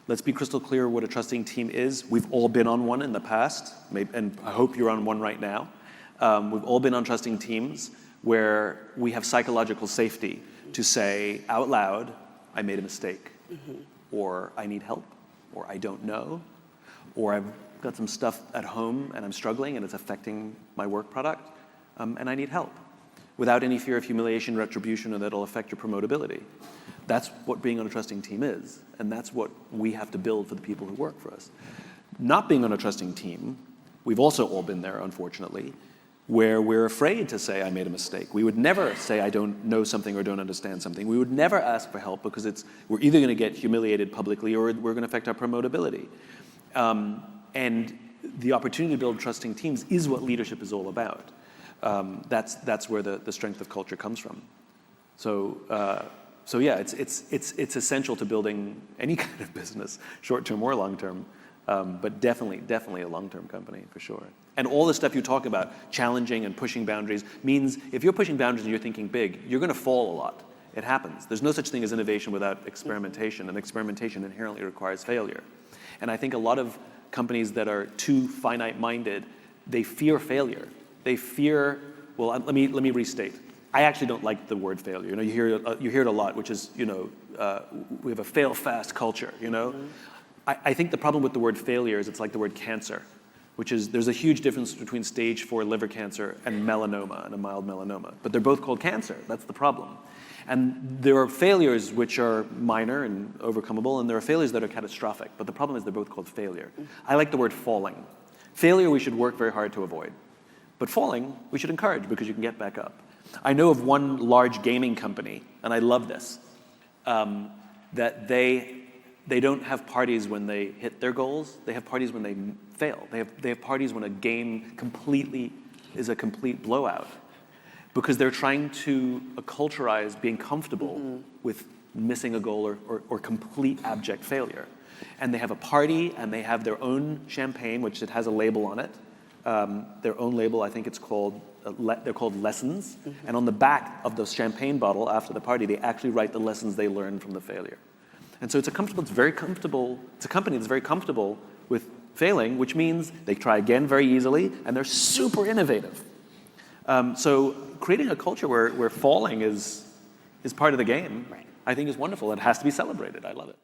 Let's be crystal clear what a trusting team is. We've all been on one in the past, and I hope you're on one right now. We've all been on trusting teams where we have psychological safety to say out loud, I made a mistake, or I need help, or I don't know, or I've got some stuff at home and I'm struggling and it's affecting my work product, and I need help, without any fear of humiliation, retribution, or that it'll affect your promotability. That's what being on a trusting team is, and that's what we have to build for the people who work for us. Not being on a trusting team, we've also all been there, unfortunately, where we're afraid to say, I made a mistake. We would never say, I don't know something or don't understand something. We would never ask for help because we're either going to get humiliated publicly or we're going to affect our promotability. And the opportunity to build trusting teams is what leadership is all about. That's where the strength of culture comes from. So yeah, it's essential to building any kind of business, short-term or long-term, but definitely a long-term company for sure. And all the stuff you talk about, challenging and pushing boundaries, means if you're pushing boundaries and you're thinking big, you're going to fall a lot. It happens. There's no such thing as innovation without experimentation, and experimentation inherently requires failure. And I think a lot of companies that are too finite-minded, they fear failure. They fear, well, let me restate. I actually don't like the word failure. You know, you hear it a lot, which is, we have a fail-fast culture, I think the problem with the word failure is it's like the word cancer, which is there's a huge difference between stage 4 liver cancer and melanoma, and a mild melanoma. But they're both called cancer. That's the problem. And there are failures which are minor and overcomable, and there are failures that are catastrophic. But the problem is they're both called failure. I like the word falling. Failure we should work very hard to avoid. But falling we should encourage because you can get back up. I know of one large gaming company, and I love this, that they don't have parties when they hit their goals. They have parties when they fail. They have parties when a game is a complete blowout, because they're trying to acculturize being comfortable with missing a goal or complete abject failure. And they have a party, and they have their own champagne, which it has a label on it. Their own label, I think it's called, they're called lessons. And on the back of the champagne bottle after the party, they actually write the lessons they learned from the failure. And so it's a company that's very comfortable with failing, which means they try again very easily, and they're super innovative. So creating a culture where falling is part of the game, I think is wonderful. It has to be celebrated. I love it.